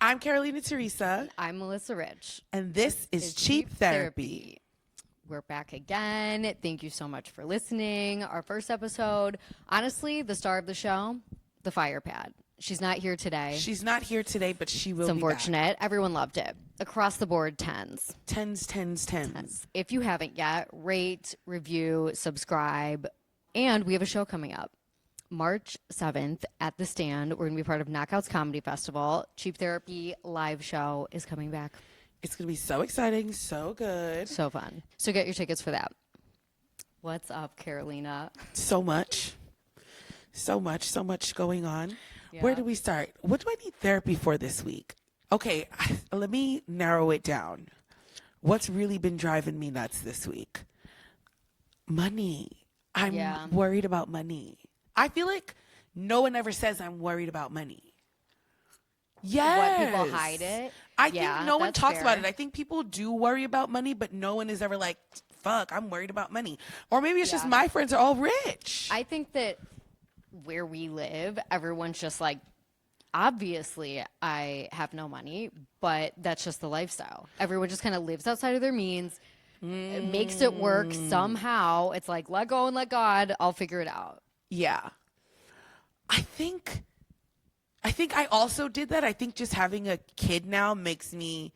I'm Carolina Teresa. I'm Melissa Rich. And this is Cheap Therapy. We're back again. Thank you so much for listening. Our first episode, honestly, the star of the show, the fire pad. She's not here today. She's not here today, but she will It's be unfortunate. back. Everyone loved it. Across the board, 10s. 10s. If you haven't yet, rate, review, subscribe. And we have a show coming up. March 7th at The Stand. We're going to be part of Knockouts Comedy Festival. Cheap Therapy live show is coming back. It's going to be so exciting, so good. So fun. So get your tickets for that. What's up, Carolina? So much going on. Yeah. Where do we start? What do I need therapy for this week? Okay, let me narrow it down. What's really been driving me nuts this week? Money. I'm worried about money. I feel like no one ever says I'm worried about money. Yes. What, people hide it? I think no one talks fair. about it. I think people do worry about money, but no one is ever like, fuck, I'm worried about money. Or maybe it's just my friends are all rich. I think that where we live, everyone's just like, obviously I have no money, but that's just the lifestyle. Everyone just kind of lives outside of their means, makes it work somehow. It's like, let go and let God. I'll figure it out. Yeah. I think I also did that. I think just having a kid now makes me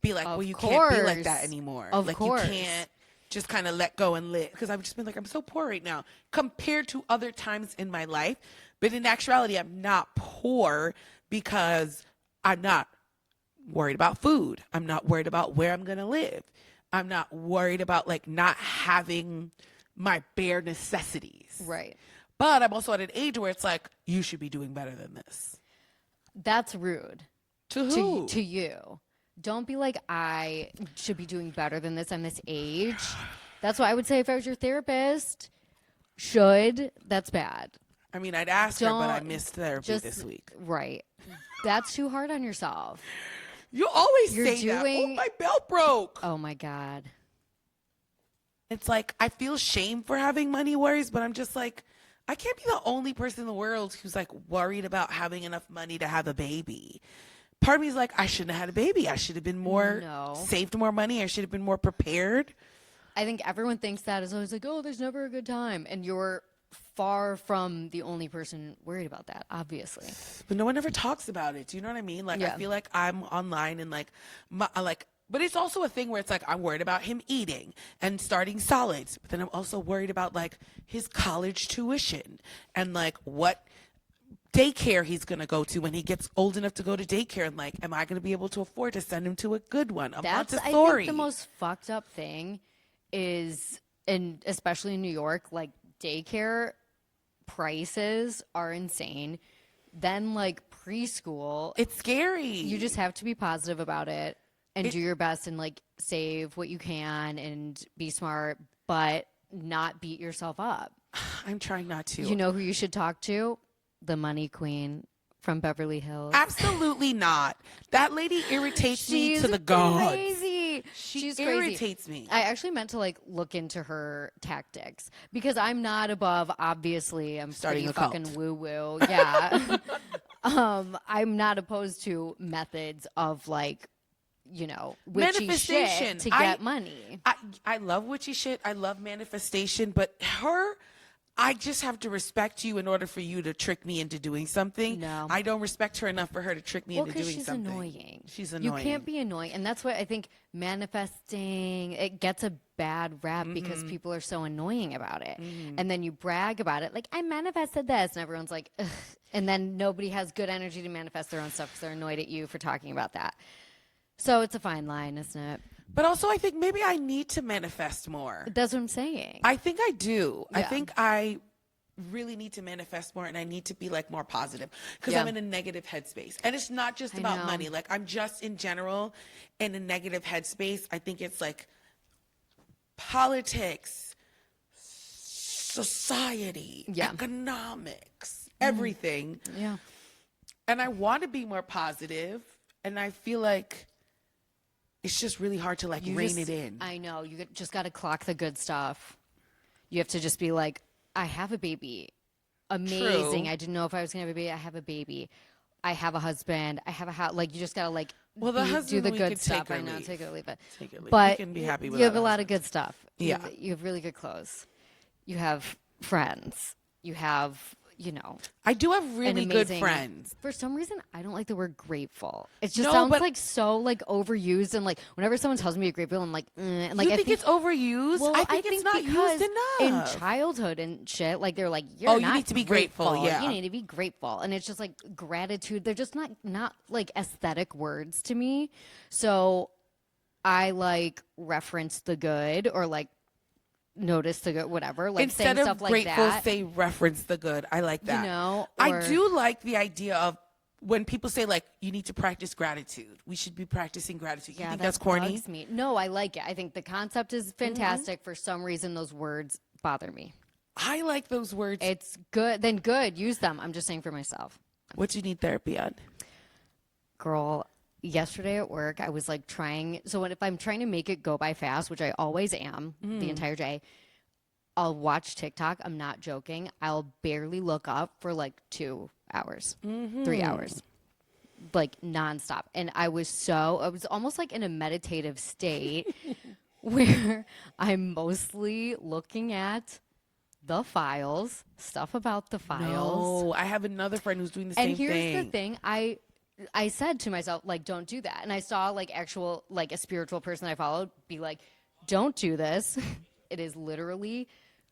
be like, well, you can't be like that anymore. Of course. You can't just kind of let go and live. Because I've just been like, I'm so poor right now compared to other times in my life. But in actuality, I'm not poor because I'm not worried about food. I'm not worried about where I'm going to live. I'm not worried about like not having my bare necessities. Right. But I'm also at an age where it's like, you should be doing better than this. That's rude. To who? To you. Don't be like, I should be doing better than this. I'm this age. That's what I would say if I was your therapist. Should. That's bad. I mean, I'd ask her, but I missed therapy this week. Right. That's too hard on yourself. You always say that. Oh, my belt broke. Oh, my God. It's like, I feel shame for having money worries, but I'm just like, I can't be the only person in the world who's like worried about having enough money to have a baby. Part of me is like, I shouldn't have had a baby. I should have been saved more money. I should have been more prepared. I think everyone thinks that is always like, oh, there's never a good time. And you're far from the only person worried about that, obviously. But no one ever talks about it. Do you know what I mean? Like, I feel like I'm online and but it's also a thing where it's like, I'm worried about him eating and starting solids. But then I'm also worried about like his college tuition and like what daycare he's going to go to when he gets old enough to go to daycare. And like, am I going to be able to afford to send him to a good one? That's, I think, the most fucked up thing is, and especially in New York, like daycare prices are insane. Then like preschool. It's scary. You just have to be positive about it. And do your best and like save what you can and be smart, but not beat yourself up. I'm trying not to. You know who you should talk to? The money queen from Beverly Hills. Absolutely not. That lady irritates me to the gods. She's crazy. Irritates me. I actually meant to like look into her tactics because I'm not above. Obviously, I'm starting pretty a cult. fucking woo woo. Yeah. I'm not opposed to methods of like, you know, witchy shit to get money. I love witchy shit. I love manifestation, but I just have to respect you in order for you to trick me into doing something. No. I don't respect her enough for her to trick me into doing she's something. Annoying. She's annoying. You can't be annoying. And that's what I think manifesting, it gets a bad rap because people are so annoying about it. And then you brag about it. Like, I manifested this. And everyone's like, ugh. And then nobody has good energy to manifest their own stuff because they're annoyed at you for talking about that. So it's a fine line, isn't it? But also, I think maybe I need to manifest more. That's what I'm saying. I think I do. Yeah. I think I really need to manifest more, and I need to be like more positive because I'm in a negative headspace. And it's not just about money. Like, I'm just in general in a negative headspace. I think it's like politics, society, economics, everything. Yeah. And I want to be more positive, and I feel like it's just really hard to like rein it in. I know. You just got to clock the good stuff. You have to just be like, I have a baby. Amazing. True. I didn't know if I was going to have a baby. I have a baby. I have a husband, I have a house. Like, you just gotta like the husband, do the we good could stuff. take or I know, leave. take it or leave it. Take it or leave. But you can be happy with you have a other lot of husbands. good stuff. Yeah. You have really good clothes. You have friends. You have, you know. I do have really good friends. For some reason, I don't like the word grateful. It just No, sounds but- like so like overused, and like whenever someone tells me you're grateful, I'm like, and like You think it's overused? Well, I think it's not because used enough. in childhood and shit, like they're like, you're you not need to be grateful. Yeah, you need to be grateful, and it's just like gratitude. They're just not like aesthetic words to me. So I like reference the good, or like notice the good, whatever. Like instead saying of stuff like grateful, that. say reference the good. I like that. You know, I do like the idea of when people say like you need to practice gratitude. We should be practicing gratitude. You think that's corny? Bugs me. No, I like it. I think the concept is fantastic. For some reason, those words bother me. I like those words. It's good. Then good. Use them. I'm just saying for myself. What do you need therapy on? Girl, yesterday at work, I was like trying. So if I'm trying to make it go by fast, which I always am the entire day, I'll watch TikTok. I'm not joking. I'll barely look up for like 2 hours, 3 hours, like nonstop. And I was almost like in a meditative state where I'm mostly looking at the files, stuff about the files. No, I have another friend who's doing the same thing. And here's the thing. I said to myself, like, don't do that. And I saw like actual, like a spiritual person I followed be like, don't do this. It is literally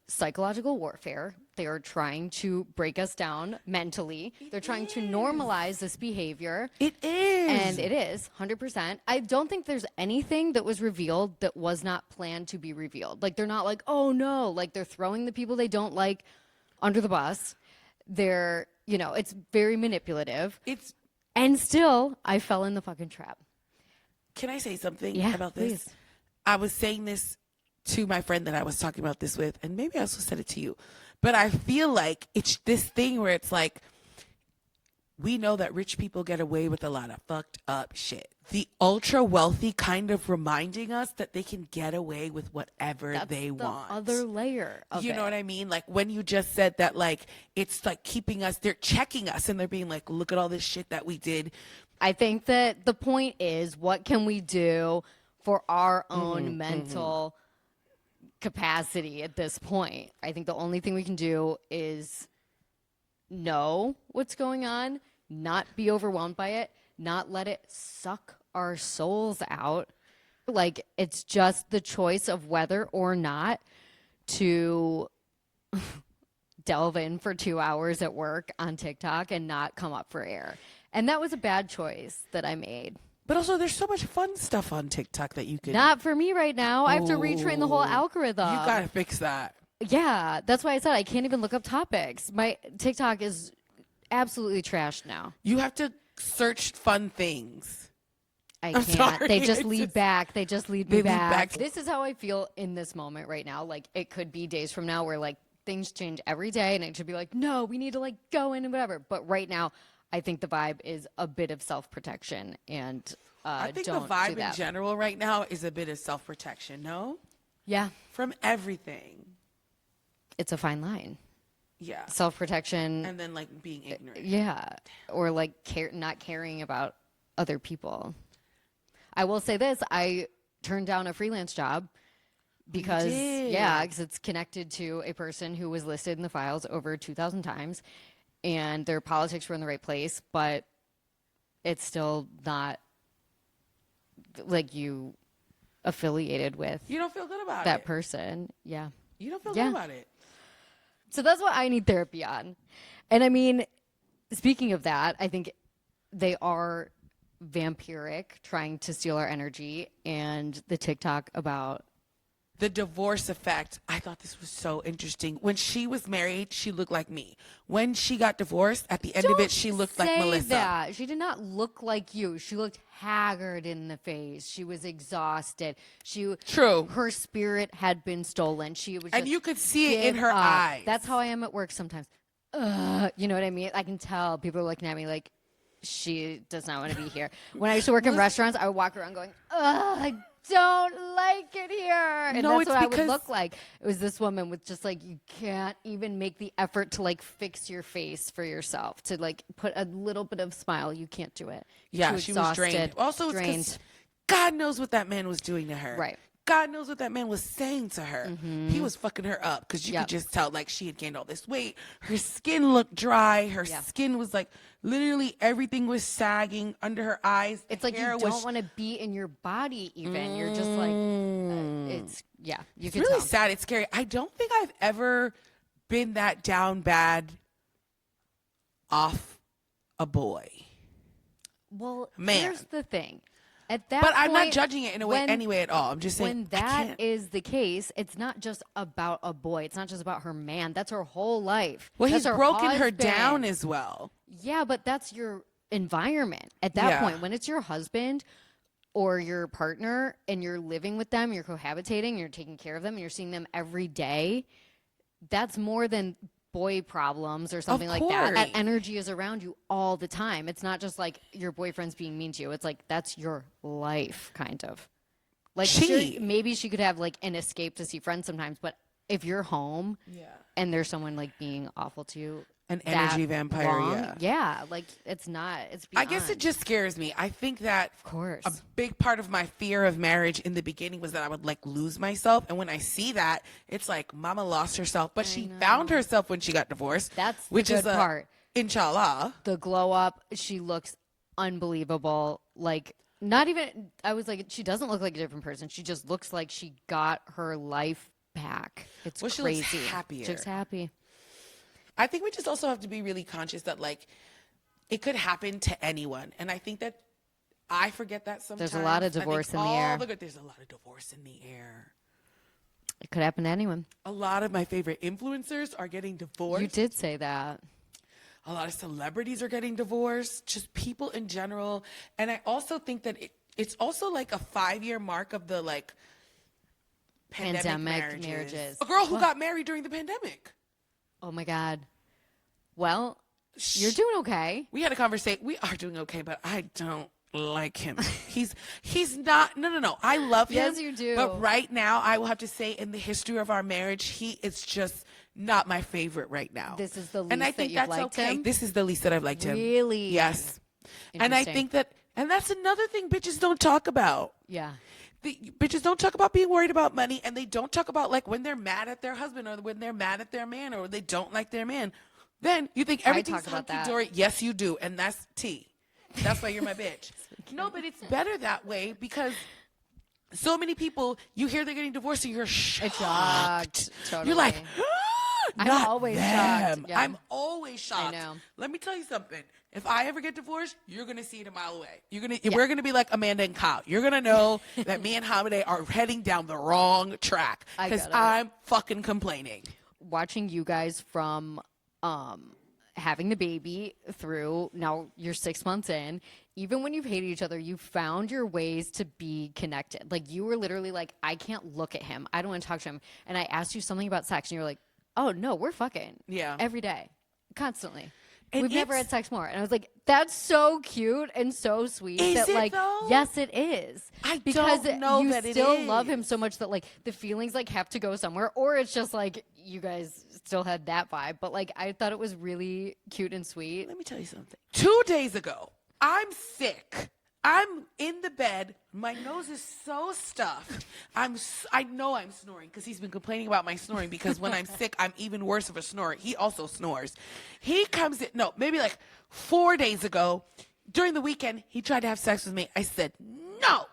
psychological warfare. They are trying to break us down mentally. They're trying to normalize this behavior. It is. And it is 100%. I don't think there's anything that was revealed that was not planned to be revealed. Like, they're not like, oh no, like they're throwing the people they don't like under the bus. They're, you know, it's very manipulative. And still, I fell in the fucking trap. Can I say something about this? Please. I was saying this to my friend that I was talking about this with, and maybe I also said it to you. But I feel like it's this thing where it's like, we know that rich people get away with a lot of fucked up shit. The ultra wealthy kind of reminding us that they can get away with whatever they want. Other layer of You know what I mean? Like when you just said that, like, it's like keeping us, they're checking us and they're being like, look at all this shit that we did. I think that the point is, what can we do for our own mental capacity at this point? I think the only thing we can do is know what's going on, not be overwhelmed by it, not let it suck our souls out. Like, it's just the choice of whether or not to delve in for 2 hours at work on TikTok and not come up for air. And that was a bad choice that I made. But also, there's so much fun stuff on TikTok that you can. Not for me right now. I have to retrain the whole algorithm. You gotta fix that. Yeah, that's why I said I can't even look up topics. My TikTok is absolutely trashed now. You have to search fun things. I can't. Sorry, They just it's lead just- back. They just lead They me lead back. back. This is how I feel in this moment right now. Like, it could be days from now where like things change every day and it should be like, no, we need to like go in and whatever. But right now, I think the vibe is a bit of self-protection, and I think don't the vibe do that. in general right now is a bit of self-protection, no? Yeah. From everything. It's a fine line. Yeah. Self-protection. And then like being ignorant. Yeah. Or like not caring about other people. I will say this. I turned down a freelance job because, because it's connected to a person who was listed in the files over 2,000 times, and their politics were in the right place, but it's still not like you affiliated with You don't feel good about that it. person. Yeah. You don't feel good about it. So that's what I need therapy on. And I mean, speaking of that, I think they are vampiric, trying to steal our energy. And the TikTok about The divorce effect. I thought this was so interesting. When she was married, she looked like me. When she got divorced, at the end of it, she looked like Melissa. That. She did not look like you. She looked haggard in the face. She was exhausted. True. Her spirit had been stolen. She was, And you could see it in her eyes. That's how I am at work sometimes. You know what I mean? I can tell people are looking at me like, she does not want to be here. When I used to work in restaurants, I would walk around going, don't like it here. And No, that's it's what I because- would look like. It was this woman with just like, you can't even make the effort to like fix your face for yourself, to like put a little bit of smile. You can't do it. You're too she was drained. exhausted, Also, it's 'cause God knows what that man was doing to her. Right. God knows what that man was saying to her. He was fucking her up because you could just tell, like, she had gained all this weight. Her skin looked dry. Her skin was like, literally everything was sagging under her eyes. It's like you don't want to be in your body even. You're just like, it's, you can really tell. sad. It's scary. I don't think I've ever been that down bad off a boy. Well, Man. here's the thing. At that But I'm not point, judging it in a way anyway at all. I'm just saying, when that is the case, it's not just about a boy. It's not just about her man. That's her whole life. Well, That's he's her broken her husband. down as well. Yeah, but that's your environment. At that Yeah. point, when it's your husband or your partner and you're living with them, you're cohabitating, you're taking care of them, and you're seeing them every day, that's more than boy problems or something like that. That energy is around you all the time. It's not just like your boyfriend's being mean to you. It's like that's your life, kind of. Like maybe she could have like an escape to see friends sometimes, but if you're home and there's someone like being awful to you, an energy vampire, like it's not. It's beyond. I guess it just scares me. I think that of course a big part of my fear of marriage in the beginning was that I would like lose myself, and when I see that, it's like Mama lost herself, but she found herself when she got divorced. That's which the is good part. Inshallah, the glow up. She looks unbelievable. Like not even. I was like, she doesn't look like a different person. She just looks like she got her life back. It's she crazy. looks happier. She's happy. I think we just also have to be really conscious that like it could happen to anyone, and I think that I forget that sometimes. There's a lot of divorce in the air. There's a lot of divorce in the air. It could happen to anyone. A lot of my favorite influencers are getting divorced. You did say that. A lot of celebrities are getting divorced, just people in general. And I also think that it's also like a 5-year mark of the like pandemic marriages. A girl who got married during the pandemic. Oh my God. Well, you're doing okay. We had a conversation. We are doing okay, but I don't like him. He's not. No. I love him. Yes, you do. But right now, I will have to say, in the history of our marriage, he is just not my favorite right now. This is the least and I think that you've that's liked okay. him? This is the least that I've liked him. Really? Yes. And I think that, and that's another thing bitches don't talk about. Yeah. The bitches don't talk about being worried about money, and they don't talk about like when they're mad at their husband or when they're mad at their man or they don't like their man. Then you think everything's hunky-dory. Yes, you do, and that's tea. That's why you're my bitch. No, but it's better that way because so many people, you hear they're getting divorced and you're shocked. Totally. You're like, I'm always shocked. Yeah. I'm always shocked. I know. Let me tell you something. If I ever get divorced, you're gonna see it a mile away. We're gonna be like Amanda and Kyle. You're gonna know that me and Hamide are heading down the wrong track because I'm fucking complaining. Watching you guys from having the baby through now you're 6 months in, even when you've hated each other, you found your ways to be connected. Like you were literally like, I can't look at him. I don't want to talk to him. And I asked you something about sex and you were like, oh no, we're fucking. Yeah. Every day. Constantly. And we've never had sex more. And I was like, that's so cute and so sweet. Is that it like though? Yes, it is. Because don't know you that it still is. love him so much that like the feelings like have to go somewhere, or it's just like you guys still had that vibe. But like I thought it was really cute and sweet. Let me tell you something. 2 days ago, I'm sick. I'm in the bed. My nose is so stuffed. I know I'm snoring because he's been complaining about my snoring because when I'm sick, I'm even worse of a snorer. He also snores. He comes in, maybe like 4 days ago during the weekend, he tried to have sex with me. I said, no.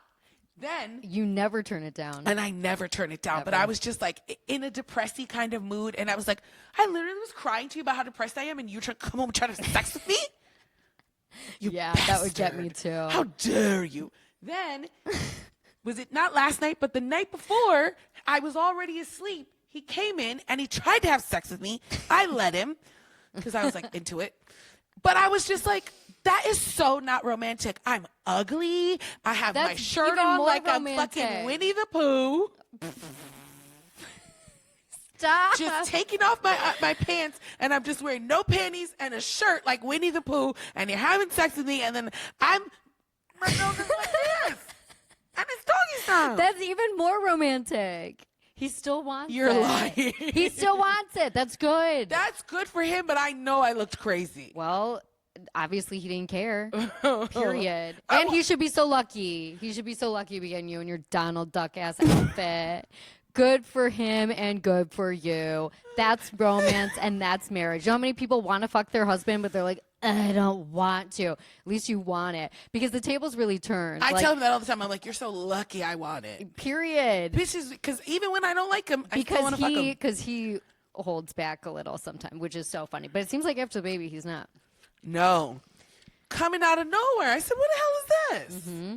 Then you never turn it down. And I never turn it down. Ever. But I was just like in a depressy kind of mood. And I was like, I literally was crying to you about how depressed I am. And you come home and try to have sex with me? You bastard. That would get me too. How dare you? Then, was it not last night, but the night before, I was already asleep. He came in and he tried to have sex with me. I let him because I was like into it. But I was just like, that is so not romantic. I'm ugly. I have my shirt even on more like romantic. I'm fucking Winnie the Pooh. Stop. Just taking off my pants and I'm just wearing no panties and a shirt like Winnie the Pooh and you're having sex with me and then my nose is like this and it's doggy That's even more romantic. He still wants it. You're lying. He still wants it. That's good. That's good for him, but I know I looked crazy. Well, obviously he didn't care. Period. And he should be so lucky. He should be so lucky to be getting you in your Donald Duck ass outfit. Good for him and good for you. That's romance and that's marriage. You know how many people want to fuck their husband, but they're like, I don't want to. At least you want it. Because the tables really turn. I tell him that all the time. I'm like, you're so lucky I want it. Period. Bitches, because even when I don't like him, I still want to fuck him. Because he holds back a little sometimes, which is so funny. But it seems like after the baby, he's not. No. Coming out of nowhere. I said, what the hell is this? Mm-hmm.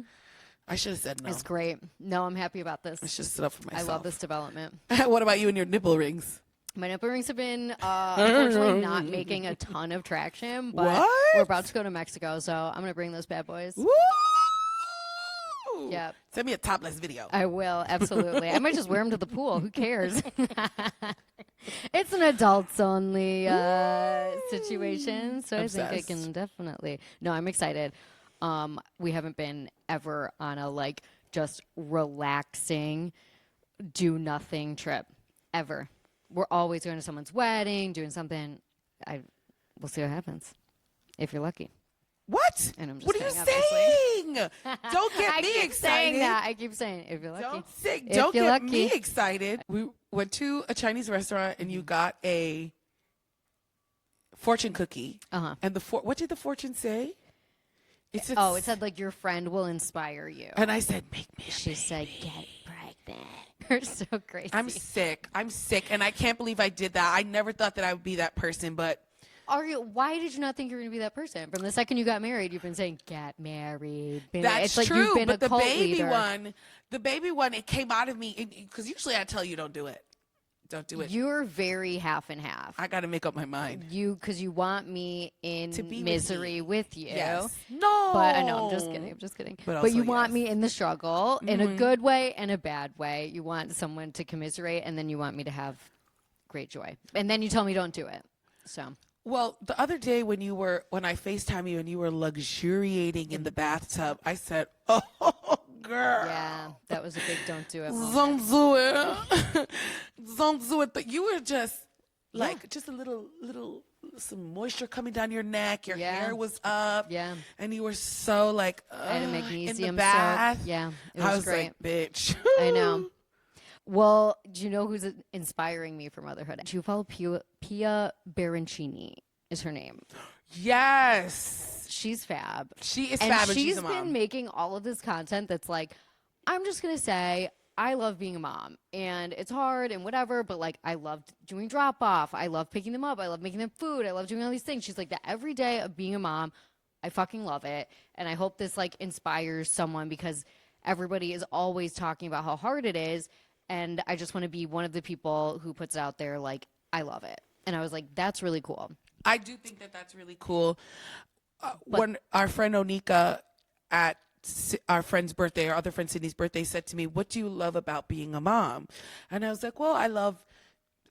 I should have said no. It's great. No, I'm happy about this. I should have stood up for myself. I love this development. What about you and your nipple rings? My nipple rings have been unfortunately not making a ton of traction, but what? We're about to go to Mexico, so I'm going to bring those bad boys. Woo! Yep. Send me a topless video. I will, absolutely. I might just wear them to the pool. Who cares? It's an adults-only situation, so Obsessed. I think I can definitely. No, I'm excited. We haven't been ever on a, just relaxing, do-nothing trip, ever. We're always going to someone's wedding, doing something. We'll see what happens, if you're lucky. What? And I'm just what are you saying, saying? Don't get me excited. Saying that. I keep saying, if you're lucky. Don't get me excited. We went to a Chinese restaurant, and you got a fortune cookie. Uh-huh. And what did the fortune say? It said, your friend will inspire you. And I said, make me a She baby. said, get pregnant. You're so crazy. I'm sick, and I can't believe I did that. I never thought that I would be that person, but... Why did you not think you were going to be that person? From the second you got married, you've been saying, get married. That's it's true, you've been but a cult leader. the baby one, it came out of me, because usually I tell you don't do it. Don't do it. You're very half and half. I got to make up my mind. Because you want me in misery with you. Yes. No. But I know, I'm just kidding. But you want me in the struggle in a good way and a bad way. You want someone to commiserate, and then you want me to have great joy. And then you tell me don't do it. So... Well, the other day when I FaceTime you and you were luxuriating in the bathtub, I said, oh, girl. Yeah, that was a big don't do it moment. Don't do it. Don't do it. But you were just just a little, some moisture coming down your neck. Your hair was up. Yeah. And you were so I had a magnesium in the bath. soak. Yeah, it was I was great. like, bitch. I know. Well, do you know who's inspiring me for motherhood? Do you follow Pia Baroncini is her name? Yes. She's fab. She is fab, and she's a mom. She's been making all of this content that's like, I'm just going to say, I love being a mom. And it's hard and whatever, but I love doing drop-off. I love picking them up. I love making them food. I love doing all these things. She's like, the everyday of being a mom, I fucking love it. And I hope this, inspires someone because everybody is always talking about how hard it is. And I just want to be one of the people who puts it out there I love it. And I was like, that's really cool. I do think that that's really cool. When our friend Onika at our friend's birthday, our other friend Sydney's birthday, said to me, what do you love about being a mom? And I was like, well,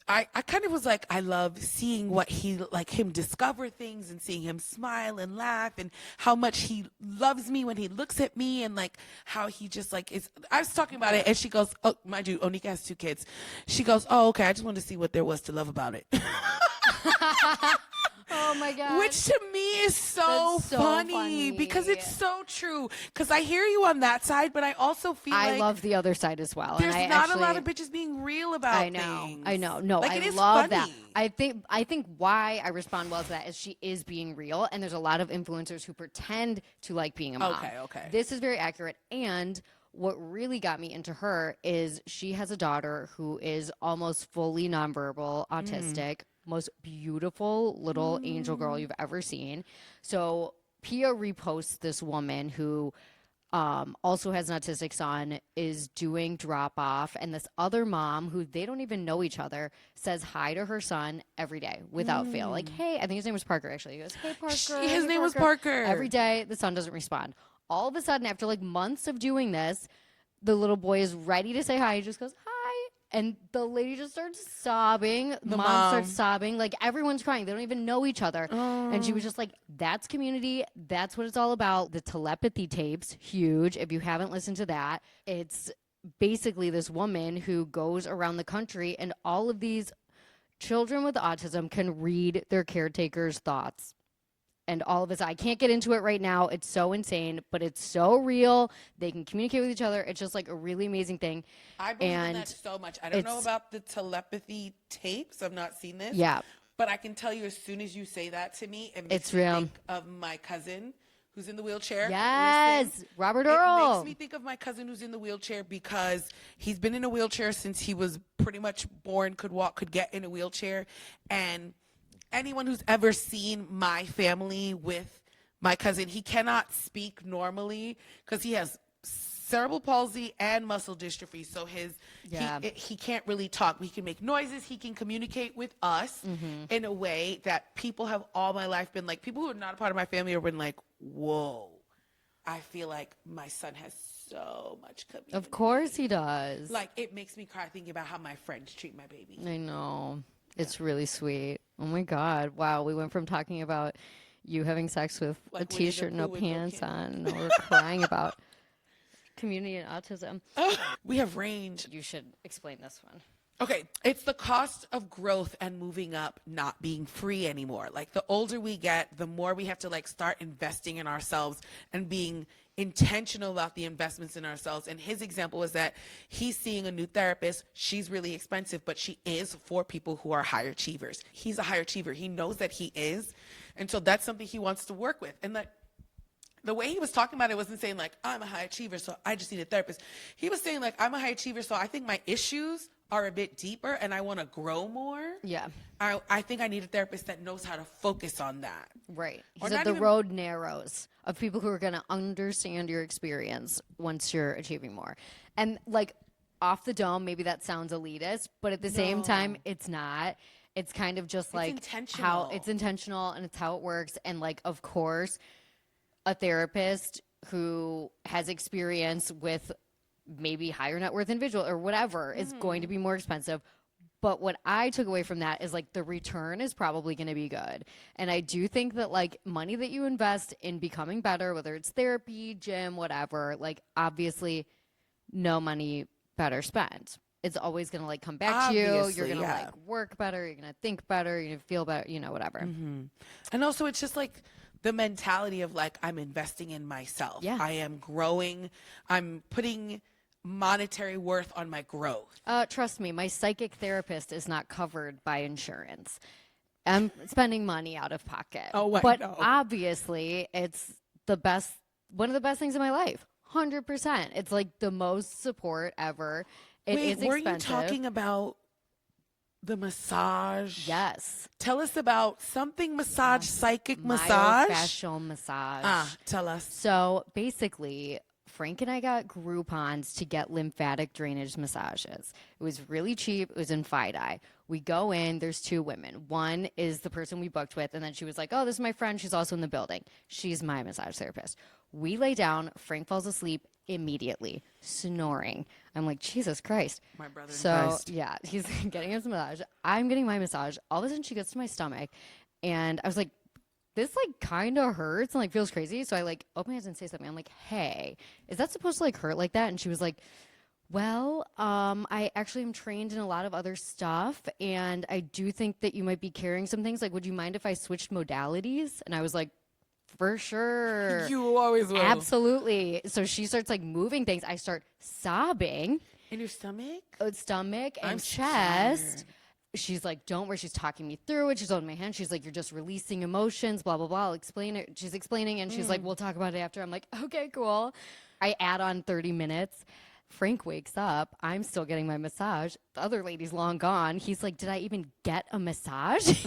I kind of was like, I love seeing what him discover things and seeing him smile and laugh and how much he loves me when he looks at me and how he just is. I was talking about it and she goes, oh, mind you, Onika has 2 kids. She goes, oh, okay, I just wanted to see what there was to love about it. Oh my God. Which to me is so funny because it's so true. Because I hear you on that side, but I also feel I love the other side as well. There's not a lot of bitches being real about things. I know. No, I it is love funny. that. I think why I respond well to that is she is being real, and there's a lot of influencers who pretend to like being a mom. Okay. This is very accurate, and what really got me into her is she has a daughter who is almost fully nonverbal, autistic, most beautiful little angel girl you've ever seen. So Pia reposts this woman who also has an autistic son, is doing drop off, and this other mom who they don't even know each other says hi to her son every day without fail. Hey, I think his name was Parker actually. He goes, hey Parker. His name was Parker. Every day the son doesn't respond. All of a sudden, after months of doing this, the little boy is ready to say hi. He just goes, hi. And the lady just starts sobbing. The mom starts sobbing. Everyone's crying. They don't even know each other. Oh. And she was just like, that's community. That's what it's all about. The Telepathy Tapes, huge. If you haven't listened to that, it's basically this woman who goes around the country, and all of these children with autism can read their caretaker's thoughts. And all of this, I can't get into it right now. It's so insane, but it's so real. They can communicate with each other. It's just like a really amazing thing. I believe in that so much. I don't know about the telepathy tapes. I've not seen this. Yeah. But I can tell you, as soon as you say that to me, it makes it's me real. think of my cousin who's in the wheelchair. Yes, Robert Earl. It makes me think of my cousin who's in the wheelchair because he's been in a wheelchair since he was pretty much born, could walk, could get in a wheelchair. And anyone who's ever seen my family with my cousin, he cannot speak normally because he has cerebral palsy and muscle dystrophy. So he can't really talk. He can make noises. He can communicate with us in a way that people have all my life been like, people who are not a part of my family have been like, whoa, I feel like my son has so much community. Of course he does. Like, it makes me cry thinking about how my friends treat my baby. I know. It's really sweet. Oh my God. Wow. We went from talking about you having sex with like a t-shirt and no pants on. No, we're crying about community and autism. We have range. You should explain this one. Okay. It's the cost of growth and moving up not being free anymore. Like, the older we get, the more we have to like start investing in ourselves and being intentional about the investments in ourselves. And his example was that he's seeing a new therapist. She's really expensive, but she is for people who are high achievers. He's a high achiever. He knows that he is. And so that's something he wants to work with. And like, the way he was talking about it wasn't saying like, I'm a high achiever, so I just need a therapist. He was saying like, I'm a high achiever, so I think my issues are a bit deeper and I want to grow more. Yeah. I think I need a therapist that knows how to focus on that. Right. He said the road narrows of people who are going to understand your experience once you're achieving more. And like, off the dome, maybe that sounds elitist, but at the same time, it's not. It's kind of just like how it's intentional and it's how it works. And like, of course, a therapist who has experience with maybe higher net worth individual or whatever is going to be more expensive. But what I took away from that is like the return is probably going to be good. And I do think that like money that you invest in becoming better, whether it's therapy, gym, whatever, like obviously no money better spent. It's always going to like come back to you. You're going to like work better. You're going to think better. You're going to feel better, you know, whatever. And also it's just like the mentality of like, I'm investing in myself. Yeah. I am growing. I'm putting monetary worth on my growth. Trust me, my psychic therapist is not covered by insurance. I'm spending money out of pocket. But obviously, it's the best, one of the best things in my life. 100%. It's like the most support ever. It is expensive. Were you talking about the massage? Yes. Tell us about something massage, psychic massage. Myofascial massage. Tell us. So basically, Frank and I got Groupons to get lymphatic drainage massages. It was really cheap. It was in FiDi. We go in. There's two women. One is the person we booked with, and then she was like, oh, this is my friend. She's also in the building. She's my massage therapist. We lay down. Frank falls asleep immediately, snoring. I'm like, Jesus Christ. My brother in Christ. Yeah, he's getting his massage. I'm getting my massage. All of a sudden, she gets to my stomach, and I was like, this like kind of hurts and like feels crazy. So I like open my eyes and say something. I'm like, hey, is that supposed to like hurt like that? And she was like, well, I actually am trained in a lot of other stuff. And I do think that you might be carrying some things. Like, would you mind if I switched modalities? And I was like, for sure. You always will. Absolutely. So she starts like moving things. I start sobbing. In your stomach? Stomach and I'm chest. scared. She's like, don't worry. She's talking me through it. She's holding my hand. She's like, you're just releasing emotions, blah, blah, blah. I'll explain it. She's explaining, and she's like, we'll talk about it after. I'm like, okay, cool. I add on 30 minutes. Frank wakes up. I'm still getting my massage. The other lady's long gone. He's like, did I even get a massage?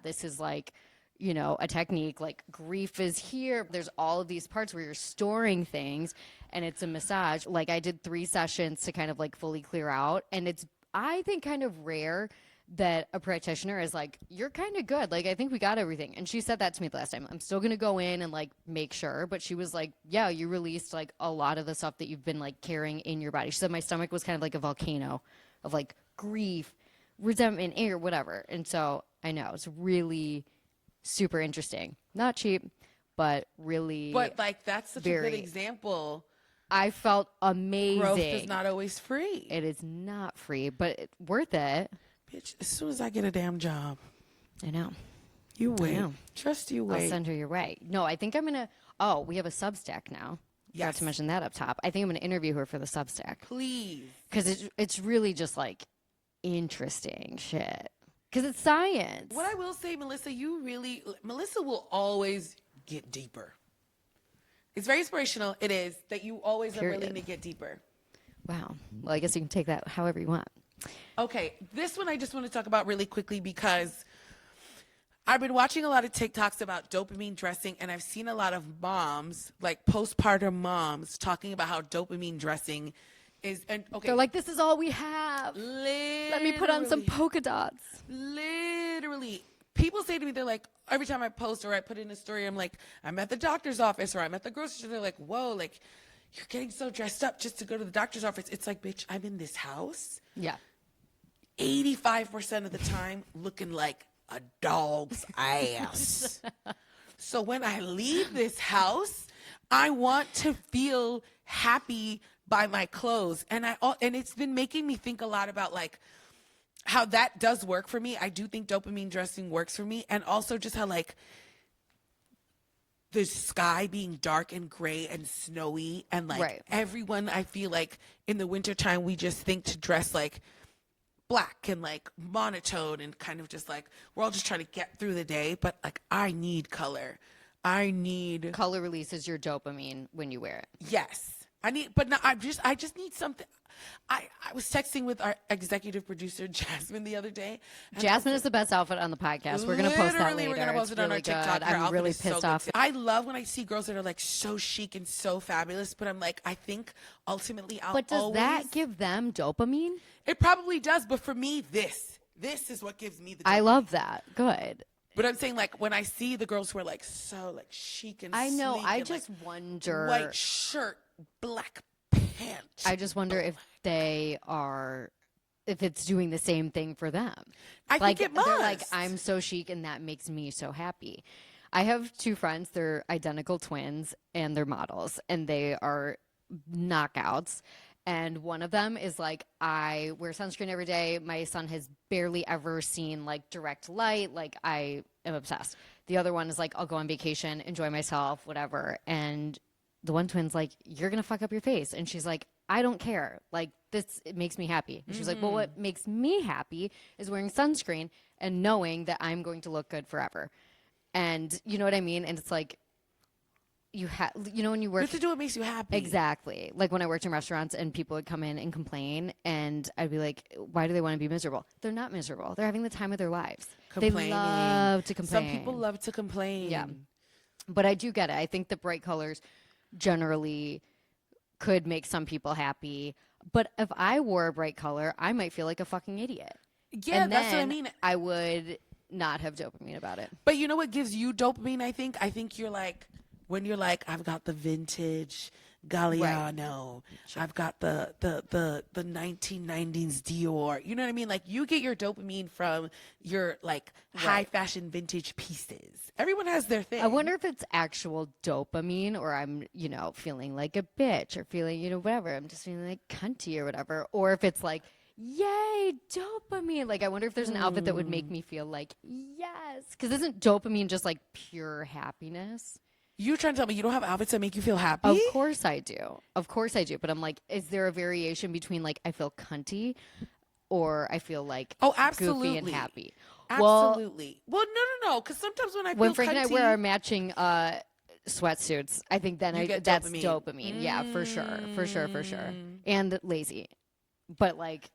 This is like, you know, a technique. Like, grief is here. There's all of these parts where you're storing things, and it's a massage. Like, I did 3 sessions to kind of like fully clear out, and it's, I think, kind of rare that a practitioner is like, you're kind of good. Like, I think we got everything. And she said that to me the last time. I'm still going to go in and like make sure. But she was like, yeah, you released like a lot of the stuff that you've been like carrying in your body. She said my stomach was kind of like a volcano of like grief, resentment, anger, whatever. And so I know it's really super interesting. Not cheap, but really. But like, that's such a good example I felt amazing. Growth is not always free. It is not free, but it's worth it. Bitch, as soon as I get a damn job. I know. You wait. Trust you wait. I'll send her your way. No, I think I'm going to... Oh, we have a Substack now. Yes. Forgot to mention that up top. I think I'm going to interview her for the Substack. Please. Because it's really just like interesting shit. Because it's science. What I will say, Melissa, Melissa will always get deeper. It's very inspirational. It is that you always are willing to get deeper. Wow. Well, I guess you can take that however you want. Okay. This one I just want to talk about really quickly because I've been watching a lot of TikToks about dopamine dressing, and I've seen a lot of moms, like postpartum moms, talking about how dopamine dressing is. And okay, they're like, this is all we have. Let me put on some polka dots. Literally. People say to me, they're like, every time I post or I put in a story, I'm like, I'm at the doctor's office or I'm at the grocery store. They're like, whoa, like, you're getting so dressed up just to go to the doctor's office. It's like, bitch, I'm in this house. Yeah. 85% of the time looking like a dog's ass. So when I leave this house, I want to feel happy by my clothes. And it's been making me think a lot about like how that does work for me. I do think dopamine dressing works for me. And also just how like the sky being dark and gray and snowy and like everyone, I feel like in the wintertime, we just think to dress like black and like monotone and kind of just like we're all just trying to get through the day, but like I need color. Color releases your dopamine when you wear it. Yes. I just need something. I was texting with our executive producer Jasmine the other day. Jasmine is the best outfit on the podcast. We're gonna post that later. We're gonna post it on our TikTok. I'm really pissed off. I love when I see girls that are like so chic and so fabulous, but I'm like, I think ultimately But does that give them dopamine? It probably does, but for me, this is what gives me the dopamine. I love that. Good. But I'm saying, like, when I see the girls who are like so like chic and I know. sleek I and, just like, wonder. White shirt, black pants. I just wonder if if it's doing the same thing for them. I think it must. They're like, I'm so chic and that makes me so happy. I have two friends. They're identical twins and they're models and they are knockouts. And one of them is like, I wear sunscreen every day. My son has barely ever seen like direct light. Like I am obsessed. The other one is like, I'll go on vacation, enjoy myself, whatever. And the one twin's like, you're going to fuck up your face. And she's like, I don't care. Like it makes me happy. And she's like, well, what makes me happy is wearing sunscreen and knowing that I'm going to look good forever. And you know what I mean? And it's like, when you work, You have to do what makes you happy. Exactly. Like when I worked in restaurants and people would come in and complain and I'd be like, why do they want to be miserable? They're not miserable. They're having the time of their lives. They love to complain. Some people love to complain. Yeah. But I do get it. I think the bright colors generally could make some people happy. But if I wore a bright color, I might feel like a fucking idiot. Yeah, and that's what I mean. I would not have dopamine about it. But you know what gives you dopamine, I think? I think you're like, when you're like, I've got the vintage Galliano. Sure. I've got the 1990s Dior. You know what I mean? Like you get your dopamine from your like high fashion vintage pieces. Everyone has their thing. I wonder if it's actual dopamine or I'm, feeling like a bitch or feeling, whatever. I'm just feeling like cunty or whatever. Or if it's like, yay, dopamine. Like I wonder if there's an outfit that would make me feel like, yes. Because isn't dopamine just like pure happiness? You trying to tell me you don't have outfits that make you feel happy? Of course I do. But I'm like, is there a variation between like I feel cunty or I feel like absolutely. goofy and happy? Absolutely. Well, no. Because sometimes when Frank cunty, and I wear our matching sweatsuits, I think then that's dopamine. Yeah, for sure. And lazy. But like,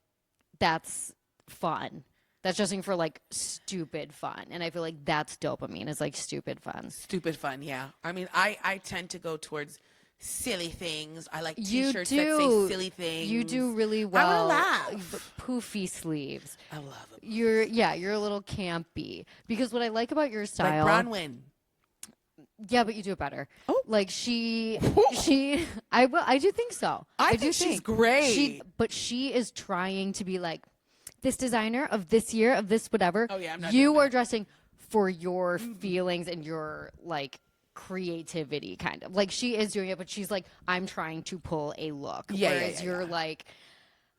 that's fun. That's just for like stupid fun. And I feel like that's dopamine is like stupid fun. Stupid fun, yeah. I mean, I tend to go towards silly things. I like t-shirts that say silly things. You do really well. I laugh. Poofy sleeves. I love it. You're a little campy. Because what I like about your style. Like Bronwyn. Yeah, but you do it better. Oh. Like I do think so. I think she's great. But she is trying to be like, this designer of this year, of this whatever. Oh, yeah, I'm not you are dressing for your feelings and your, like, creativity kind of. Like she is doing it, but she's like, I'm trying to pull a look. Whereas you're like,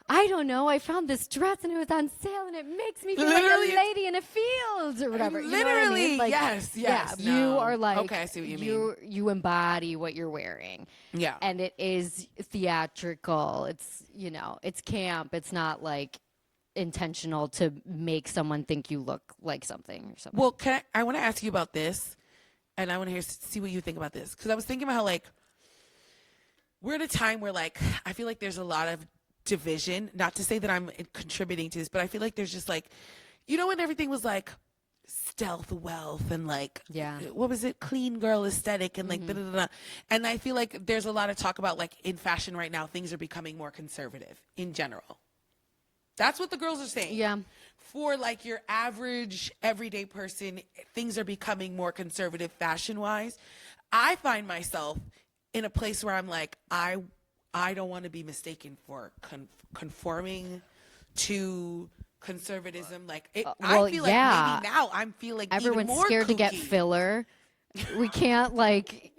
I don't know, I found this dress and it was on sale and it makes me feel like a lady in a field or whatever. Literally, you know what I mean? Like, yes. Yeah, No. you are like, okay, I see what you mean. You embody what you're wearing. Yeah. And it is theatrical. It's, it's camp. It's not like intentional to make someone think you look like something or something. Well, I want to ask you about this, and I want to see what you think about this, because I was thinking about how, like, we're at a time where, like, I feel like there's a lot of division. Not to say that I'm contributing to this, but I feel like there's just, like, when everything was, like, stealth wealth and, like, what was it, clean girl aesthetic and, like, da-da-da-da. And I feel like there's a lot of talk about, like, in fashion right now, things are becoming more conservative in general. That's what the girls are saying. Yeah. For, like, your average everyday person, things are becoming more conservative fashion-wise. I find myself in a place where I'm like, I don't want to be mistaken for conforming to conservatism. Like, I feel like maybe now I'm feeling everyone's even more scared kooky. to get filler. We can't, like,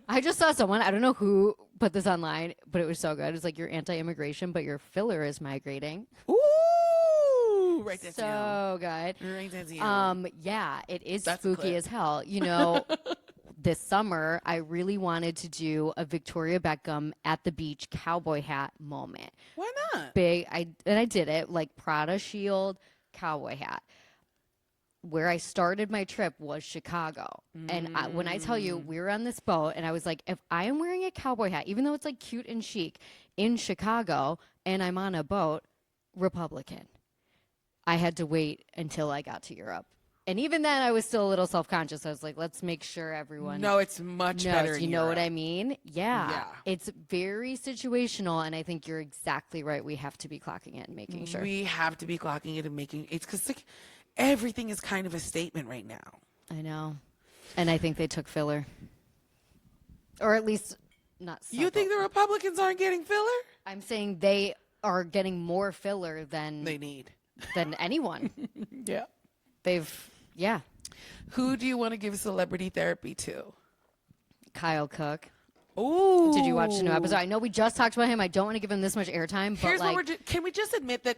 I just saw someone, I don't know who put this online, but it was so good. It's like, you're anti-immigration, but your filler is migrating. Ooh, right there. So good. Right there. Yeah, it is That's spooky as hell. This summer, I really wanted to do a Victoria Beckham at the beach cowboy hat moment. Why not? I did it, like Prada shield, cowboy hat. Where I started my trip was Chicago. And when I tell you, we were on this boat, and I was like, if I am wearing a cowboy hat, even though it's like cute and chic, in Chicago, and I'm on a boat, Republican. I had to wait until I got to Europe. And even then, I was still a little self-conscious. I was like, let's make sure everyone it's much better in You know Europe. what I mean? Yeah. It's very situational, and I think you're exactly right. We have to be clocking it and making sure. We have to be clocking it and making it's because like, everything is kind of a statement right now. I know. And I think they took filler. Or at least not subtle. You think the Republicans aren't getting filler? I'm saying they are getting more filler than they need. Than anyone. Yeah. Yeah. Who do you want to give celebrity therapy to? Kyle Cooke. Ooh. Did you watch the new episode? I know we just talked about him. I don't want to give him this much airtime. Here's but what can we just admit that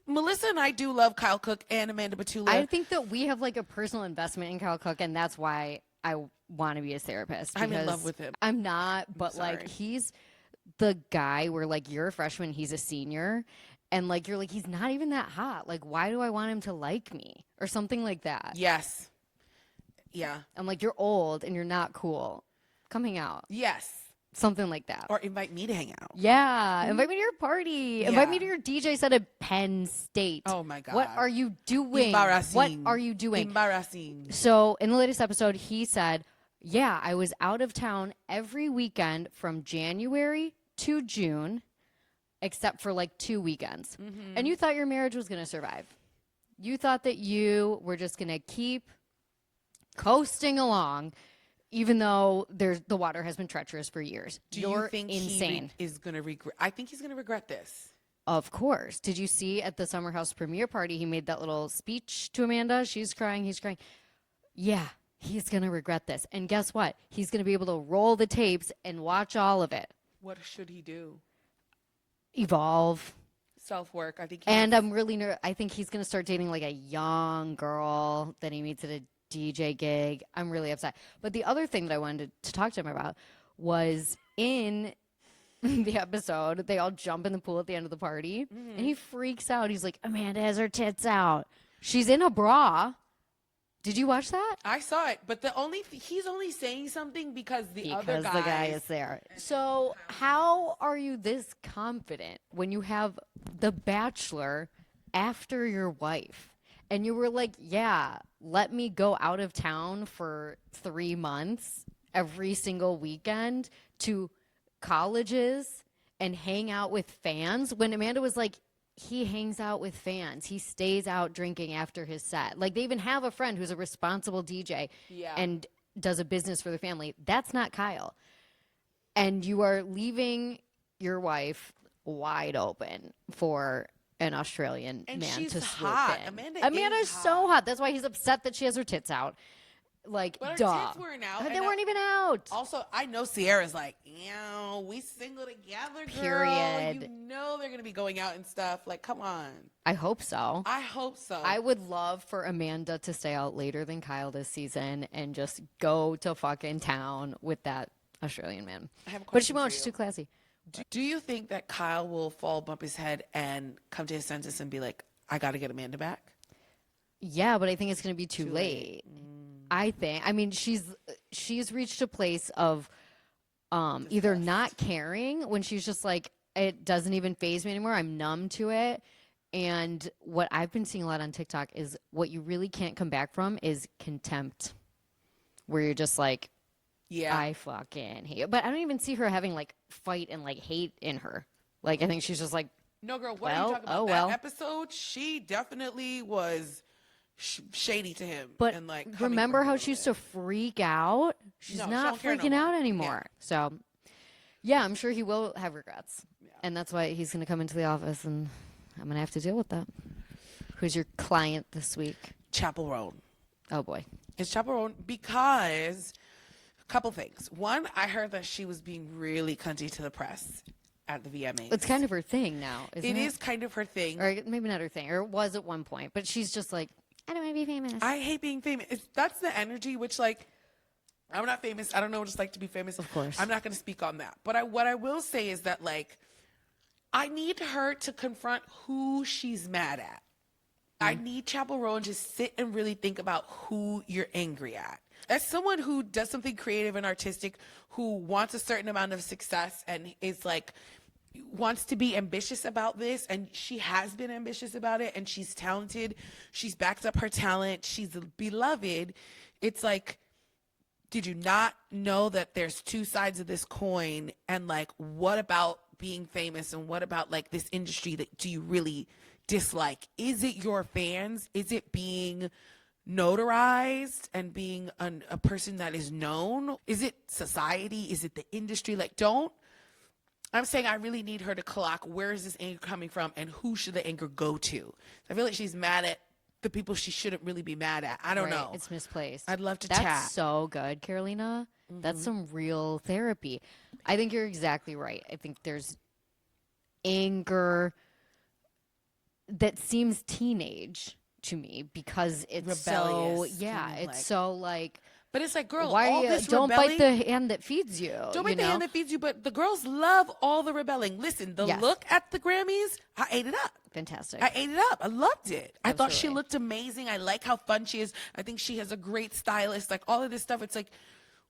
Melissa and I do love Kyle Cooke and Amanda Batula. I think that we have like a personal investment in Kyle Cooke, and that's why I want to be a therapist. I'm in love with him. I'm not, but like he's the guy where like you're a freshman, he's a senior. And, like, you're like, he's not even that hot. Like, why do I want him to like me? Or something like that. Yes. Yeah. I'm like, you're old and you're not cool. Come hang out. Yes. Something like that. Or invite me to hang out. Yeah. Invite me to your party. Yeah. Invite me to your DJ set at Penn State. Oh, my God. What are you doing? Embarrassing. What are you doing? Embarrassing. So, in the latest episode, he said, yeah, I was out of town every weekend from January to June. Except for like 2 weekends. Mm-hmm. And you thought your marriage was going to survive. You thought that you were just going to keep coasting along, even though the water has been treacherous for years. You're insane. He is going to regret? I think he's going to regret this. Of course. Did you see at the Summer House premiere party, he made that little speech to Amanda? She's crying. He's crying. Yeah, he's going to regret this. And guess what? He's going to be able to roll the tapes and watch all of it. What should he do? Evolve. Self-work. I think. And I'm really I think he's going to start dating like a young girl that he meets at a DJ gig. I'm really upset. But the other thing that I wanted to talk to him about was in the episode, they all jump in the pool at the end of the party. Mm-hmm. And he freaks out. He's like, Amanda has her tits out. She's in a bra. Did you watch that? I saw it, but he's only saying something because the guy is there. So how are you this confident when you have The Bachelor after your wife? And you were like, yeah, let me go out of town for 3 months every single weekend to colleges and hang out with fans. When Amanda was like, he hangs out with fans. He stays out drinking after his set. Like, they even have a friend who's a responsible DJ and does a business for their family. That's not Kyle. And you are leaving your wife wide open for an Australian man to swoop hot. in. Amanda is so hot. That's why he's upset that she has her tits out. Like, but duh. her tits weren't out. They weren't even out. Also, I know Sierra's like, ew, we single together, girl. Period. You know they're gonna be going out and stuff. Like, come on. I hope so. I hope so. I would love for Amanda to stay out later than Kyle this season and just go to fucking town with that Australian man. I have a question but she won't. for She's you. too classy. Do you think that Kyle will fall, bump his head, and come to his senses and be like, I got to get Amanda back? Yeah, but I think it's going to be too late. I think. I mean, she's reached a place of either not caring when she's just like, it doesn't even faze me anymore. I'm numb to it. And what I've been seeing a lot on TikTok is what you really can't come back from is contempt, where you're just like, Yeah. I fucking hate it. But I don't even see her having like fight and like hate in her. Like, I think she's just like, No, girl, what are well, you talking about? oh, That well. episode, she definitely was shady to him. but and like remember how she used to freak out? She's No, she not don't care no freaking more. out anymore. So, yeah, I'm sure he will have regrets. Yeah. And that's why he's going to come into the office and I'm going to have to deal with that. Who's your client this week? Chappell Roan. Oh, boy. It's Chappell Roan because a couple things. One, I heard that she was being really cunty to the press at the VMAs. It's kind of her thing now, isn't it? It is kind of her thing. Or maybe not her thing, or it was at one point. But she's just like, I don't want to be famous. I hate being famous. That's the energy, which, like, I'm not famous. I don't know what it's like to be famous. Of course. I'm not going to speak on that. But what I will say is that, like, I need her to confront who she's mad at. I need Chappell Roan to sit and really think about who you're angry at. As someone who does something creative and artistic, who wants a certain amount of success and is like, wants to be ambitious about this, and she has been ambitious about it, and she's talented, she's backed up her talent, she's beloved. It's like, did you not know that there's two sides of this coin? And like, what about being famous, and what about like this industry that do you really dislike? Is it your fans? Is it being notarized and being a person that is known? Is it society? Is it the industry? Like, I'm saying I really need her to clock where is this anger coming from and who should the anger go to. I feel like she's mad at the people she shouldn't really be mad at. I don't know. It's misplaced. I'd love to That's chat. so good, Carolina. That's some real therapy. I think you're exactly right. I think there's anger that seems teenage to me because it's Rebellious, so, yeah, kind of it's like. so like, But it's like, girl, why all you, this don't rebelling, bite the hand that feeds you. don't bite the hand that feeds you, but the girls love all the rebelling. Listen, the Yes. look at the Grammys, I ate it up. Fantastic. I ate it up. I loved it. I thought she Absolutely. looked amazing. I like how fun she is. I think she has a great stylist. Like all of this stuff. It's like,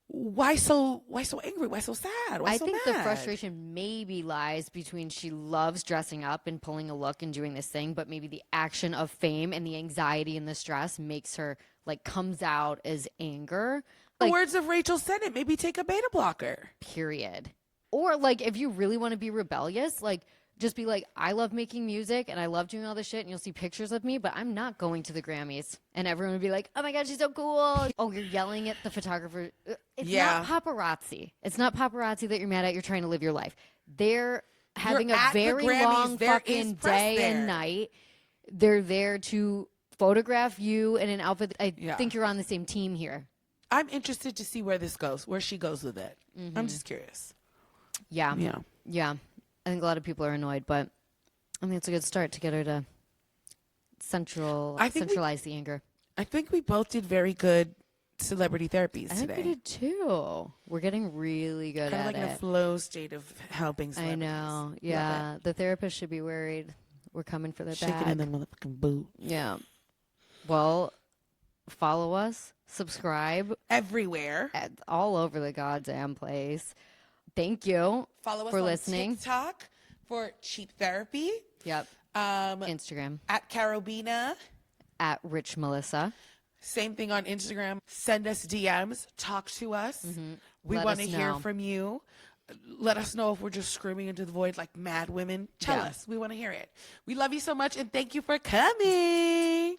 why so angry? Why so sad? Why I so think mad? the frustration maybe lies between she loves dressing up and pulling a look and doing this thing, but maybe the action of fame and the anxiety and the stress makes her like comes out as anger. The Like, words of Rachel Sennett, maybe take a beta blocker. period. Or like if you really want to be rebellious, like just be like, I love making music and I love doing all this shit, and you'll see pictures of me, but I'm not going to the Grammys. And everyone would be like, oh my God, she's so cool. Oh, you're yelling at the photographer. It's Yeah. not paparazzi. It's not paparazzi that you're mad at. You're trying to live your life. They're having a at the very Grammys. long There is fucking press day there. and night. They're there to photograph you in an outfit. I Yeah. think you're on the same team here. I'm interested to see where this goes, where she goes with it. I'm just curious. Yeah. Yeah. Yeah. I think a lot of people are annoyed, but I think it's a good start to get her to centralize the anger. I think we both did very good celebrity therapies I think today. we did too. We're getting really good Kind of at like in a it. flow state of helping I celebrities. know. Love Yeah. The therapist should be worried. We're coming for their it. Shaking bag. in the motherfucking boot. Yeah. Well, follow us, subscribe Everywhere. all over the goddamn place. Thank you. Follow us for on listening. TikTok for cheap therapy. Yep. Um, Instagram at Carobina. at Rich Melissa. Same thing on Instagram. Send us DMs. Talk to us. We Let want us to hear know. from you. Let us know if we're just screaming into the void like mad women. Tell Yeah. us. We want to hear it. We love you so much, and thank you for coming.